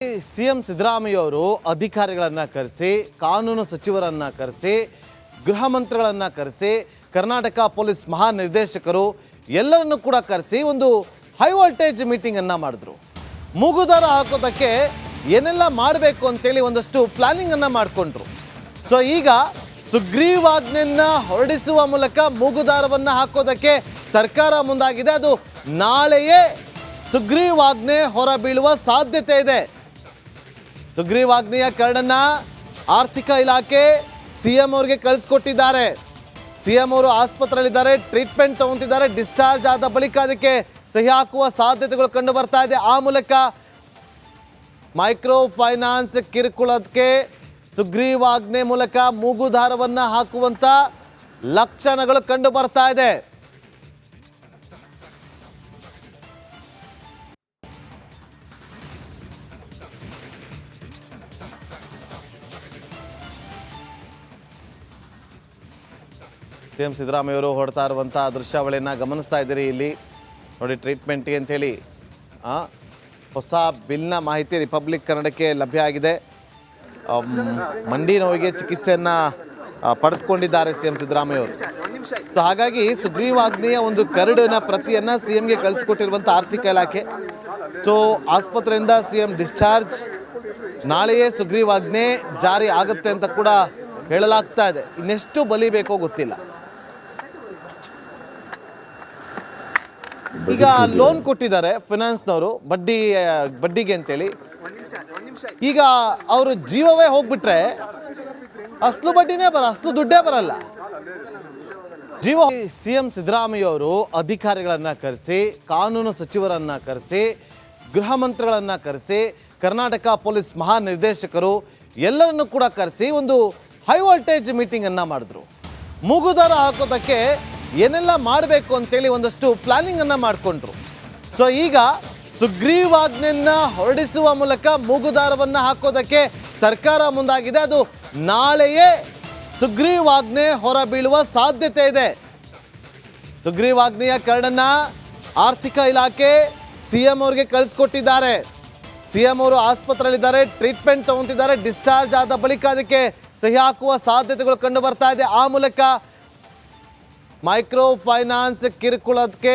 CM Siddaramaiah ಅವರು ಅಧಿಕಾರಿಗಳನ್ನ ಕರೆಸಿ ಕಾನೂನು ಸಚಿವರನ್ನ ಕರೆಸಿ ಗೃಹ ಮಂತ್ರಿಗಳನ್ನ ಕರೆಸಿ ಕರ್ನಾಟಕ ಪೊಲೀಸ್ ಮಹಾನಿರ್ದೇಶಕರು ಎಲ್ಲರನ್ನು ಕೂಡ ಕರೆಸಿ ಒಂದು ಹೈ ವೋಲ್ಟೇಜ್ ಮೀಟಿಂಗ್ ಅನ್ನ ಮಾಡಿದ್ರು. ಮೂಗುದಾರ ಹಾಕೋದಕ್ಕೆ ಏನೆಲ್ಲ ಮಾಡಬೇಕು ಅಂತೇಳಿ ಒಂದಷ್ಟು ಪ್ಲಾನಿಂಗ್ ಅನ್ನ ಮಾಡಿಕೊಂಡ್ರು. ಸೊ ಈಗ ಸುಗ್ರೀವಾಜ್ಞೆಯನ್ನ ಹೊರಡಿಸುವ ಮೂಲಕ ಮೂಗುದಾರವನ್ನ ಹಾಕೋದಕ್ಕೆ ಸರ್ಕಾರ ಮುಂದಾಗಿದೆ. ಅದು ನಾಳೆಯೇ ಸುಗ್ರೀವಾಜ್ಞೆ ಹೊರಬೀಳುವ ಸಾಧ್ಯತೆ ಇದೆ. ಸುಗ್ರೀವಾಜ್ಞೆಯ ಕರಡನ್ನ ಆರ್ಥಿಕ ಇಲಾಖೆ ಸಿಎಂ ಅವರಿಗೆ ಕಳಿಸ್ಕೊಟ್ಟಿದ್ದಾರೆ. ಸಿಎಂ ಅವರು ಆಸ್ಪತ್ರೆಯಲ್ಲಿದ್ದಾರೆ, ಟ್ರೀಟ್ಮೆಂಟ್ ತಗೊಂತಿದ್ದಾರೆ. ಡಿಸ್ಚಾರ್ಜ್ ಆದ ಬಳಿಕ ಅದಕ್ಕೆ ಸಹಿ ಹಾಕುವ ಸಾಧ್ಯತೆಗಳು ಕಂಡು ಬರ್ತಾ ಇದೆ. ಆ ಮೂಲಕ ಮೈಕ್ರೋ ಫೈನಾನ್ಸ್ ಕಿರುಕುಳಕ್ಕೆ ಸುಗ್ರೀವಾಜ್ಞೆ ಮೂಲಕ ಮೂಗುದಾರವನ್ನ ಹಾಕುವಂತ ಲಕ್ಷಣಗಳು ಕಂಡು ಬರ್ತಾ ಇದೆ. ಸಿಎಂ ಸಿದ್ದರಾಮಯ್ಯ ಅವರು ಹೊಡ್ತಾ ಇರುವಂಥ ದೃಶ್ಯಾವಳಿಯನ್ನು ಗಮನಿಸ್ತಾ ಇದ್ದೀರಿ. ಇಲ್ಲಿ ನೋಡಿ, ಟ್ರೀಟ್ಮೆಂಟ್ಗೆ ಅಂಥೇಳಿ ಹೊಸ ಬಿಲ್ನ ಮಾಹಿತಿ ರಿಪಬ್ಲಿಕ್ ಕನ್ನಡಕ್ಕೆ ಲಭ್ಯ ಆಗಿದೆ. ಮಂಡಿ ನೋವಿಗೆ ಚಿಕಿತ್ಸೆಯನ್ನು ಪಡೆದುಕೊಂಡಿದ್ದಾರೆ ಸಿಎಂ ಸಿದ್ದರಾಮಯ್ಯ ಅವರು. ಸೊ ಹಾಗಾಗಿ ಸುಗ್ರೀವಾಜ್ಞೆಯ ಒಂದು ಕರಡಿನ ಪ್ರತಿಯನ್ನು ಸಿಎಂಗೆ ಕಳಿಸ್ಕೊಟ್ಟಿರುವಂಥ ಆರ್ಥಿಕ ಇಲಾಖೆ. ಸೊ ಆಸ್ಪತ್ರೆಯಿಂದ ಸಿಎಂ ಡಿಸ್ಚಾರ್ಜ್, ನಾಳೆಯೇ ಸುಗ್ರೀವಾಜ್ಞೆ ಜಾರಿ ಆಗುತ್ತೆ ಅಂತ ಕೂಡ ಹೇಳಲಾಗ್ತಾ ಇದೆ. ಇನ್ನೆಷ್ಟು ಬಲಿ ಬೇಕೋ ಗೊತ್ತಿಲ್ಲ. ಈಗ ಲೋನ್ ಕೊಟ್ಟಿದ್ದಾರೆ ಫೈನಾನ್ಸ್ನವರು ಬಡ್ಡಿಗೆ ಅಂತೇಳಿ. ಈಗ ಅವರು ಜೀವವೇ ಹೋಗ್ಬಿಟ್ರೆ ಅಸ್ಲು ಬಡ್ಡಿನೇ ಅಸ್ಲು ದುಡ್ಡೇ ಬರಲ್ಲ. ಸಿಎಂ ಸಿದ್ದರಾಮಯ್ಯ ಅವರು ಅಧಿಕಾರಿಗಳನ್ನ ಕರೆಸಿ ಕಾನೂನು ಸಚಿವರನ್ನ ಕರೆಸಿ ಗೃಹ ಮಂತ್ರಿಗಳನ್ನ ಕರೆಸಿ ಕರ್ನಾಟಕ ಪೊಲೀಸ್ ಮಹಾನಿರ್ದೇಶಕರು ಎಲ್ಲರನ್ನು ಕೂಡ ಕರೆಸಿ ಒಂದು ಹೈ ವೋಲ್ಟೇಜ್ ಮೀಟಿಂಗ್ ಅನ್ನ ಮಾಡಿದ್ರು. ಮೂಗುದಾರ ಹಾಕೋದಕ್ಕೆ ಏನೆಲ್ಲ ಮಾಡಬೇಕು ಅಂತೇಳಿ ಒಂದಷ್ಟು ಪ್ಲಾನಿಂಗ್ ಅನ್ನ ಮಾಡಿಕೊಂಡ್ರು. ಸೊ ಈಗ ಸುಗ್ರೀವಾಜ್ಞೆಯನ್ನ ಹೊರಡಿಸುವ ಮೂಲಕ ಮೂಗುದಾರವನ್ನ ಹಾಕೋದಕ್ಕೆ ಸರ್ಕಾರ ಮುಂದಾಗಿದೆ. ಅದು ನಾಳೆಯೇ ಸುಗ್ರೀವಾಜ್ಞೆ ಹೊರಬೀಳುವ ಸಾಧ್ಯತೆ ಇದೆ. ಸುಗ್ರೀವಾಜ್ಞೆಯ ಕರಡನ್ನ ಆರ್ಥಿಕ ಇಲಾಖೆ ಸಿಎಂ ಅವರಿಗೆ ಕಳಿಸ್ಕೊಟ್ಟಿದ್ದಾರೆ. ಸಿಎಂ ಅವರು ಆಸ್ಪತ್ರೆಯಲ್ಲಿದ್ದಾರೆ, ಟ್ರೀಟ್ಮೆಂಟ್ ತಗೊಂತಿದ್ದಾರೆ. ಡಿಸ್ಚಾರ್ಜ್ ಆದ ಬಳಿಕ ಅದಕ್ಕೆ ಸಹಿ ಹಾಕುವ ಸಾಧ್ಯತೆಗಳು ಕಂಡು ಬರ್ತಾ ಇದೆ. ಆ ಮೂಲಕ ಮೈಕ್ರೋ ಫೈನಾನ್ಸ್ ಕಿರುಕುಳಕ್ಕೆ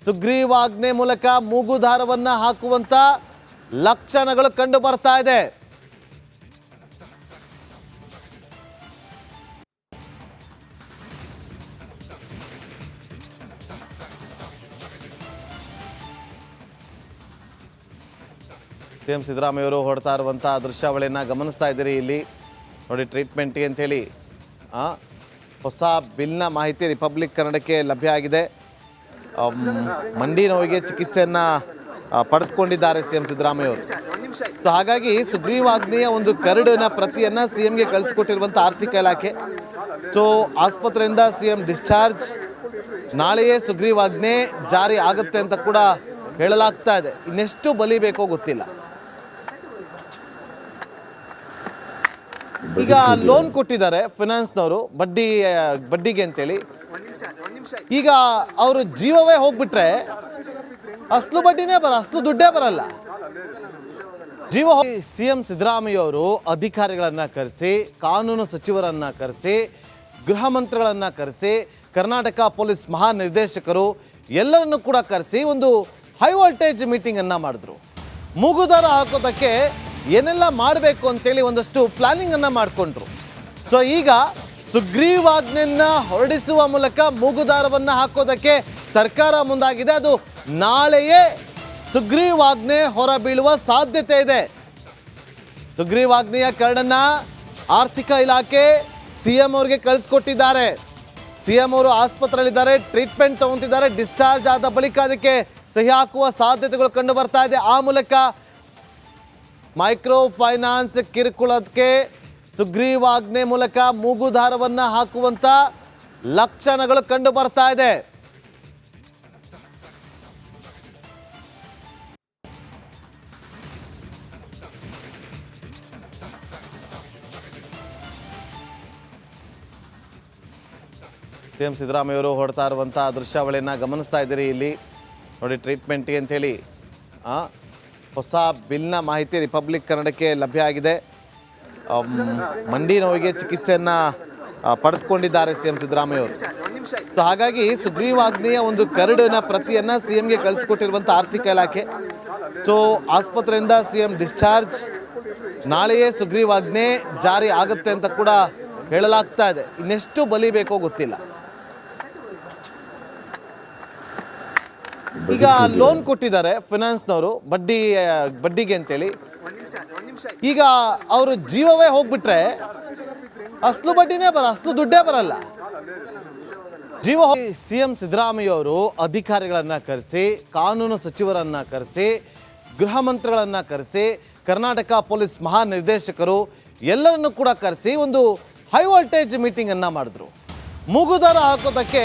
ಸುಗ್ರೀವಾಜ್ಞೆ ಮೂಲಕ ಮೂಗುದಾರವನ್ನ ಹಾಕುವಂತ ಲಕ್ಷಣಗಳು ಕಂಡು ಬರ್ತಾ ಇದೆ. ಸಿಎಂ ಸಿದ್ದರಾಮಯ್ಯ ಅವರು ಹೊಡ್ತಾ ಇರುವಂಥ ದೃಶ್ಯಾವಳಿಯನ್ನು ಗಮನಿಸ್ತಾ ಇದ್ದೀರಿ. ಇಲ್ಲಿ ನೋಡಿ, ಟ್ರೀಟ್ಮೆಂಟ್ಗೆ ಅಂಥೇಳಿ ಹೊಸ ಬಿಲ್ನ ಮಾಹಿತಿ ರಿಪಬ್ಲಿಕ್ ಕನ್ನಡಕ್ಕೆ ಲಭ್ಯ ಆಗಿದೆ. ಮಂಡಿ ನೋವಿಗೆ ಚಿಕಿತ್ಸೆಯನ್ನು ಪಡೆದುಕೊಂಡಿದ್ದಾರೆ ಸಿಎಂ ಸಿದ್ದರಾಮಯ್ಯ ಅವರು. ಸೊ ಹಾಗಾಗಿ ಸುಗ್ರೀವಾಜ್ಞೆಯ ಒಂದು ಕರಡಿನ ಪ್ರತಿಯನ್ನು ಸಿಎಂಗೆ ಕಳಿಸ್ಕೊಟ್ಟಿರುವಂಥ ಆರ್ಥಿಕ ಇಲಾಖೆ. ಸೊ ಆಸ್ಪತ್ರೆಯಿಂದ ಸಿಎಂ ಡಿಸ್ಚಾರ್ಜ್, ನಾಳೆಯೇ ಸುಗ್ರೀವಾಜ್ಞೆ ಜಾರಿ ಆಗುತ್ತೆ ಅಂತ ಕೂಡ ಹೇಳಲಾಗ್ತಾ ಇದೆ. ಇನ್ನೆಷ್ಟು ಬಲಿ ಬೇಕೋ ಗೊತ್ತಿಲ್ಲ. ಈಗ ಲೋನ್ ಕೊಟ್ಟಿದ್ದಾರೆ ಫೈನಾನ್ಸ್ನವರು ಬಡ್ಡಿಗೆ ಅಂತೇಳಿ. ಈಗ ಅವರು ಜೀವವೇ ಹೋಗ್ಬಿಟ್ರೆ ಅಸ್ಲು ಬಡ್ಡಿನೇ ಅಸ್ಲು ದುಡ್ಡೇ ಬರಲ್ಲ. ಸಿಎಂ ಸಿದ್ದರಾಮಯ್ಯ ಅವರು ಅಧಿಕಾರಿಗಳನ್ನ ಕರೆಸಿ ಕಾನೂನು ಸಚಿವರನ್ನ ಕರೆಸಿ ಗೃಹ ಮಂತ್ರಿಗಳನ್ನ ಕರೆಸಿ ಕರ್ನಾಟಕ ಪೊಲೀಸ್ ಮಹಾನಿರ್ದೇಶಕರು ಎಲ್ಲರನ್ನು ಕೂಡ ಕರೆಸಿ ಒಂದು ಹೈ ವೋಲ್ಟೇಜ್ ಮೀಟಿಂಗ್ ಅನ್ನ ಮಾಡಿದ್ರು. ಮೂಗುದಾರ ಹಾಕೋದಕ್ಕೆ ಏನೆಲ್ಲ ಮಾಡಬೇಕು ಅಂತೇಳಿ ಒಂದಷ್ಟು ಪ್ಲಾನಿಂಗ್ ಅನ್ನ ಮಾಡಿಕೊಂಡ್ರು. ಸೊ ಈಗ ಸುಗ್ರೀವಾಜ್ಞೆಯನ್ನ ಹೊರಡಿಸುವ ಮೂಲಕ ಮೂಗುದಾರವನ್ನ ಹಾಕೋದಕ್ಕೆ ಸರ್ಕಾರ ಮುಂದಾಗಿದೆ. ಅದು ನಾಳೆಯೇ ಸುಗ್ರೀವಾಜ್ಞೆ ಹೊರಬೀಳುವ ಸಾಧ್ಯತೆ ಇದೆ. ಸುಗ್ರೀವಾಜ್ಞೆಯ ಕರಡನ್ನ ಆರ್ಥಿಕ ಇಲಾಖೆ ಸಿಎಂ ಅವರಿಗೆ ಕಳಿಸ್ಕೊಟ್ಟಿದ್ದಾರೆ. ಸಿಎಂ ಅವರು ಆಸ್ಪತ್ರೆಯಲ್ಲಿದ್ದಾರೆ, ಟ್ರೀಟ್ಮೆಂಟ್ ತಗೊಂತಿದ್ದಾರೆ. ಡಿಸ್ಚಾರ್ಜ್ ಆದ ಬಳಿಕ ಅದಕ್ಕೆ ಸಹಿ ಹಾಕುವ ಸಾಧ್ಯತೆಗಳು ಕಂಡು ಬರ್ತಾ ಇದೆ. ಆ ಮೂಲಕ ಮೈಕ್ರೋ ಫೈನಾನ್ಸ್ ಕಿರುಕುಳಕ್ಕೆ ಸುಗ್ರೀವಾಜ್ಞೆ ಮೂಲಕ ಮೂಗುದಾರವನ್ನ ಹಾಕುವಂತ ಲಕ್ಷಣಗಳು ಕಂಡು ಬರ್ತಾ ಇದೆ. ಸಿಎಂ ಸಿದ್ದರಾಮಯ್ಯ ಅವರು ಹೊಡ್ತಾ ಇರುವಂಥ ದೃಶ್ಯಾವಳಿಯನ್ನು ಗಮನಿಸ್ತಾ ಇದ್ದೀರಿ. ಇಲ್ಲಿ ನೋಡಿ, ಟ್ರೀಟ್ಮೆಂಟ್ಗೆ ಅಂಥೇಳಿ ಹೊಸ ಬಿಲ್ನ ಮಾಹಿತಿ ರಿಪಬ್ಲಿಕ್ ಕನ್ನಡಕ್ಕೆ ಲಭ್ಯ ಆಗಿದೆ. ಮಂಡಿ ನೋವಿಗೆ ಚಿಕಿತ್ಸೆಯನ್ನು ಪಡೆದುಕೊಂಡಿದ್ದಾರೆ ಸಿ ಎಂ ಸಿದ್ದರಾಮಯ್ಯ ಅವರು. ಸೊ ಹಾಗಾಗಿ ಸುಗ್ರೀವಾಜ್ಞೆಯ ಒಂದು ಕರಡಿನ ಪ್ರತಿಯನ್ನು ಸಿ ಎಂಗೆ ಕಳಿಸಿಕೊಟ್ಟಿರುವಂಥ ಆರ್ಥಿಕ ಇಲಾಖೆ. ಸೊ ಆಸ್ಪತ್ರೆಯಿಂದ ಸಿ ಎಂ ಡಿಸ್ಚಾರ್ಜ್, ನಾಳೆಯೇ ಸುಗ್ರೀವಾಜ್ಞೆ ಜಾರಿ ಆಗುತ್ತೆ ಅಂತ ಕೂಡ ಹೇಳಲಾಗ್ತಾ ಇದೆ. ಇನ್ನೆಷ್ಟು ಬಲಿ ಬೇಕೋ ಗೊತ್ತಿಲ್ಲ. ಈಗ ಲೋನ್ ಕೊಟ್ಟಿದ್ದಾರೆ ಫಿನಾನ್ಸ್ನವರು ಬಡ್ಡಿಗೆ ಅಂತೇಳಿ. ಈಗ ಅವರು ಜೀವವೇ ಹೋಗ್ಬಿಟ್ರೆ ಅಸ್ಲು ಬಡ್ಡಿನೇ ಅಸ್ಲು ದುಡ್ಡೇ ಬರಲ್ಲ. ಸಿ ಎಂ ಸಿದ್ದರಾಮಯ್ಯ ಅವರು ಅಧಿಕಾರಿಗಳನ್ನ ಕರೆಸಿ, ಕಾನೂನು ಸಚಿವರನ್ನ ಕರೆಸಿ, ಗೃಹ ಮಂತ್ರಿಗಳನ್ನ ಕರೆಸಿ, ಕರ್ನಾಟಕ ಪೊಲೀಸ್ ಮಹಾನಿರ್ದೇಶಕರು ಎಲ್ಲರನ್ನು ಕೂಡ ಕರೆಸಿ ಒಂದು ಹೈ ವೋಲ್ಟೇಜ್ ಮೀಟಿಂಗ್ ಅನ್ನ ಮಾಡಿದ್ರು. ಮೂಗುದಾರ ಹಾಕೋದಕ್ಕೆ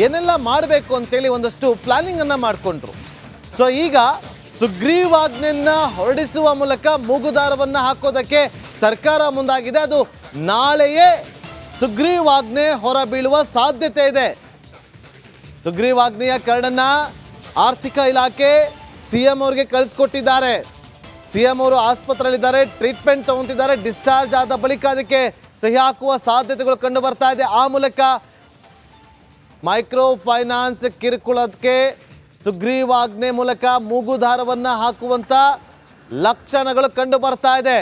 ಏನೆಲ್ಲ ಮಾಡಬೇಕು ಅಂತೇಳಿ ಒಂದಷ್ಟು ಪ್ಲಾನಿಂಗ್ ಅನ್ನ ಮಾಡಿಕೊಂಡ್ರು. ಸೊ ಈಗ ಸುಗ್ರೀವಾಜ್ಞೆಯನ್ನ ಹೊರಡಿಸುವ ಮೂಲಕ ಮೂಗುದಾರವನ್ನ ಹಾಕೋದಕ್ಕೆ ಸರ್ಕಾರ ಮುಂದಾಗಿದೆ. ಅದು ನಾಳೆಯೇ ಸುಗ್ರೀವಾಜ್ಞೆ ಹೊರಬೀಳುವ ಸಾಧ್ಯತೆ ಇದೆ. ಸುಗ್ರೀವಾಜ್ಞೆಯ ಕರಡನ್ನ ಆರ್ಥಿಕ ಇಲಾಖೆ ಸಿಎಂ ಅವರಿಗೆ ಕಳಿಸ್ಕೊಟ್ಟಿದ್ದಾರೆ. ಸಿಎಂ ಅವರು ಆಸ್ಪತ್ರೆಯಲ್ಲಿದ್ದಾರೆ, ಟ್ರೀಟ್ಮೆಂಟ್ ತಗೊಂತಿದ್ದಾರೆ. ಡಿಸ್ಚಾರ್ಜ್ ಆದ ಬಳಿಕ ಅದಕ್ಕೆ ಸಹಿ ಹಾಕುವ ಸಾಧ್ಯತೆಗಳು ಕಂಡು ಬರ್ತಾ ಇದೆ. ಆ ಮೂಲಕ ಮೈಕ್ರೋ ಫೈನಾನ್ಸ್ ಕಿರುಕುಳಕ್ಕೆ ಸುಗ್ರೀವಾಜ್ಞೆ ಮೂಲಕ ಮೂಗುದಾರವನ್ನ ಹಾಕುವಂತ ಲಕ್ಷಣಗಳು ಕಂಡು ಬರ್ತಾ ಇದೆ.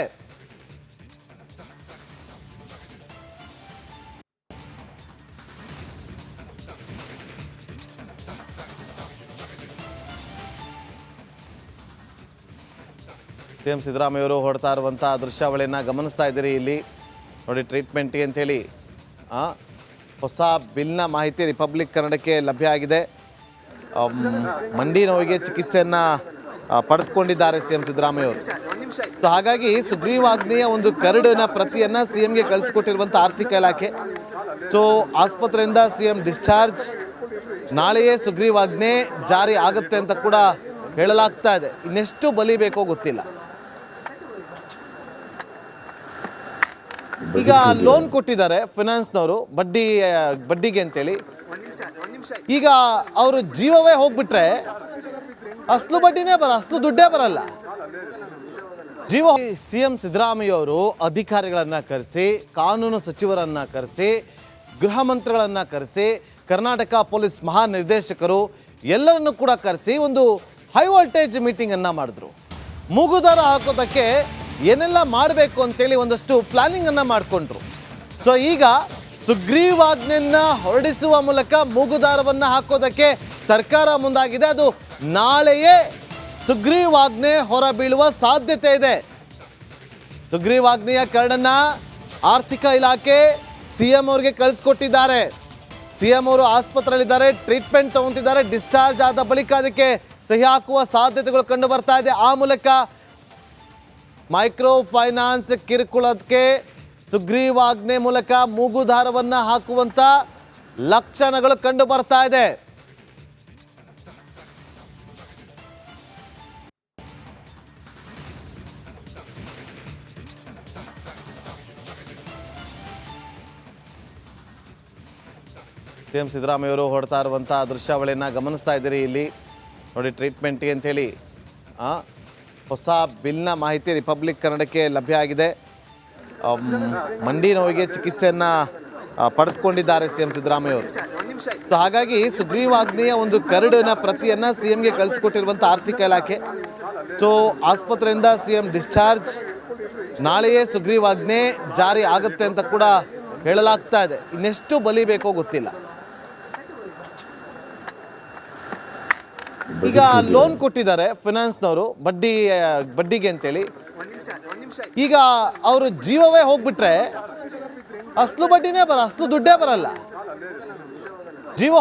ಸಿಎಂ ಸಿದ್ದರಾಮಯ್ಯ ಅವರು ಹೊರಡ್ತಾ ಇರುವಂಥ ದೃಶ್ಯಾವಳಿಯನ್ನು ಗಮನಿಸ್ತಾ ಇದ್ದೀರಿ. ಇಲ್ಲಿ ನೋಡಿ, ಟ್ರೀಟ್ಮೆಂಟ್ಗೆ ಅಂಥೇಳಿ ಹೊಸ ಬಿಲ್ನ ಮಾಹಿತಿ ರಿಪಬ್ಲಿಕ್ ಕನ್ನಡಕ್ಕೆ ಲಭ್ಯ ಆಗಿದೆ. ಮಂಡಿ ನೋವಿಗೆ ಚಿಕಿತ್ಸೆಯನ್ನು ಪಡೆದುಕೊಂಡಿದ್ದಾರೆ ಸಿ ಎಂ ಸಿದ್ದರಾಮಯ್ಯ ಅವರು. ಸೊ ಹಾಗಾಗಿ ಸುಗ್ರೀವಾಜ್ಞೆಯ ಒಂದು ಕರಡಿನ ಪ್ರತಿಯನ್ನು ಸಿ ಎಂಗೆ ಕಳಿಸಿಕೊಟ್ಟಿರುವಂಥ ಆರ್ಥಿಕ ಇಲಾಖೆ. ಸೊ ಆಸ್ಪತ್ರೆಯಿಂದ ಸಿ ಎಂ ಡಿಸ್ಚಾರ್ಜ್, ನಾಳೆಯೇ ಸುಗ್ರೀವಾಜ್ಞೆ ಜಾರಿ ಆಗುತ್ತೆ ಅಂತ ಕೂಡ ಹೇಳಲಾಗ್ತಾ ಇದೆ. ಇನ್ನೆಷ್ಟು ಬಲಿ ಬೇಕೋ ಗೊತ್ತಿಲ್ಲ. ಈಗ ಲೋನ್ ಕೊಟ್ಟಿದ್ದಾರೆ ಫಿನಾನ್ಸ್ನವರು ಬಡ್ಡಿಗೆ ಅಂತೇಳಿ. ಈಗ ಅವರು ಜೀವವೇ ಹೋಗ್ಬಿಟ್ರೆ ಅಸ್ಲು ಬಡ್ಡಿನೇ ಅಸ್ಲು ದುಡ್ಡೇ ಬರಲ್ಲ. ಸಿ ಎಂ ಸಿದ್ದರಾಮಯ್ಯ ಅವರು ಅಧಿಕಾರಿಗಳನ್ನ ಕರೆಸಿ, ಕಾನೂನು ಸಚಿವರನ್ನ ಕರೆಸಿ, ಗೃಹ ಮಂತ್ರಿಗಳನ್ನ ಕರೆಸಿ, ಕರ್ನಾಟಕ ಪೊಲೀಸ್ ಮಹಾನಿರ್ದೇಶಕರು ಎಲ್ಲರನ್ನು ಕೂಡ ಕರೆಸಿ ಒಂದು ಹೈ ವೋಲ್ಟೇಜ್ ಮೀಟಿಂಗ್ ಅನ್ನ ಮಾಡಿದ್ರು. ಮೂಗುದಾರ ಹಾಕೋದಕ್ಕೆ ಏನೆಲ್ಲ ಮಾಡಬೇಕು ಅಂತೇಳಿ ಒಂದಷ್ಟು ಪ್ಲಾನಿಂಗ್ ಅನ್ನ ಮಾಡಿಕೊಂಡ್ರು. ಸೊ ಈಗ ಸುಗ್ರೀವಾಜ್ಞೆಯನ್ನ ಹೊರಡಿಸುವ ಮೂಲಕ ಮೂಗುದಾರವನ್ನ ಹಾಕೋದಕ್ಕೆ ಸರ್ಕಾರ ಮುಂದಾಗಿದೆ. ಅದು ನಾಳೆಯೇ ಸುಗ್ರೀವಾಜ್ಞೆ ಹೊರಬೀಳುವ ಸಾಧ್ಯತೆ ಇದೆ. ಸುಗ್ರೀವಾಜ್ಞೆಯ ಕರಡನ್ನ ಆರ್ಥಿಕ ಇಲಾಖೆ ಸಿಎಂ ಅವರಿಗೆ ಕಳಿಸ್ಕೊಟ್ಟಿದ್ದಾರೆ. ಸಿಎಂ ಅವರು ಆಸ್ಪತ್ರೆಯಲ್ಲಿದ್ದಾರೆ, ಟ್ರೀಟ್ಮೆಂಟ್ ತಗೊಂತಿದ್ದಾರೆ. ಡಿಸ್ಚಾರ್ಜ್ ಆದ ಬಳಿಕ ಅದಕ್ಕೆ ಸಹಿ ಹಾಕುವ ಸಾಧ್ಯತೆಗಳು ಕಂಡು ಬರ್ತಾ ಇದೆ. ಆ ಮೂಲಕ ಮೈಕ್ರೋ ಫೈನಾನ್ಸ್ ಕಿರುಕುಳಕ್ಕೆ ಸುಗ್ರೀವಾಜ್ಞೆ ಮೂಲಕ ಮೂಗುದಾರವನ್ನ ಹಾಕುವಂತ ಲಕ್ಷಣಗಳು ಕಂಡು ಬರ್ತಾ ಇದೆ. ಸಿಎಂ ಸಿದ್ದರಾಮಯ್ಯ ಅವರು ಹೊರಡ್ತಾ ಇರುವಂಥ ದೃಶ್ಯಾವಳಿಯನ್ನು ಗಮನಿಸ್ತಾ ಇದ್ದೀರಿ. ಇಲ್ಲಿ ನೋಡಿ, ಟ್ರೀಟ್ಮೆಂಟ್ಗೆ ಅಂಥೇಳಿ ಹೊಸ ಬಿಲ್ನ ಮಾಹಿತಿ ರಿಪಬ್ಲಿಕ್ ಕನ್ನಡಕ್ಕೆ ಲಭ್ಯ ಆಗಿದೆ. ಮಂಡಿ ನೋವಿಗೆ ಚಿಕಿತ್ಸೆಯನ್ನು ಪಡೆದುಕೊಂಡಿದ್ದಾರೆ ಸಿ ಎಂ ಸಿದ್ದರಾಮಯ್ಯ ಅವರು. ಸೊ ಹಾಗಾಗಿ ಸುಗ್ರೀವಾಜ್ಞೆಯ ಒಂದು ಕರಡಿನ ಪ್ರತಿಯನ್ನು ಸಿ ಎಂಗೆ ಕಳಿಸಿಕೊಟ್ಟಿರುವಂಥ ಆರ್ಥಿಕ ಇಲಾಖೆ. ಸೊ ಆಸ್ಪತ್ರೆಯಿಂದ ಸಿ ಎಂ ಡಿಸ್ಚಾರ್ಜ್, ನಾಳೆಯೇ ಸುಗ್ರೀವಾಜ್ಞೆ ಜಾರಿ ಆಗುತ್ತೆ ಅಂತ ಕೂಡ ಹೇಳಲಾಗ್ತಾ ಇದೆ. ಇನ್ನೆಷ್ಟು ಬಲಿ ಬೇಕೋ ಗೊತ್ತಿಲ್ಲ. ಈಗ ಲೋನ್ ಕೊಟ್ಟಿದ್ದಾರೆ ಫಿನಾನ್ಸ್ನವರು ಬಡ್ಡಿಗೆ ಅಂತೇಳಿ. ಈಗ ಅವರು ಜೀವವೇ ಹೋಗ್ಬಿಟ್ರೆ ಅಸ್ಲು ಬಡ್ಡಿನೇ ಅಸ್ಲು ದುಡ್ಡೇ ಬರಲ್ಲ. ಜೀವ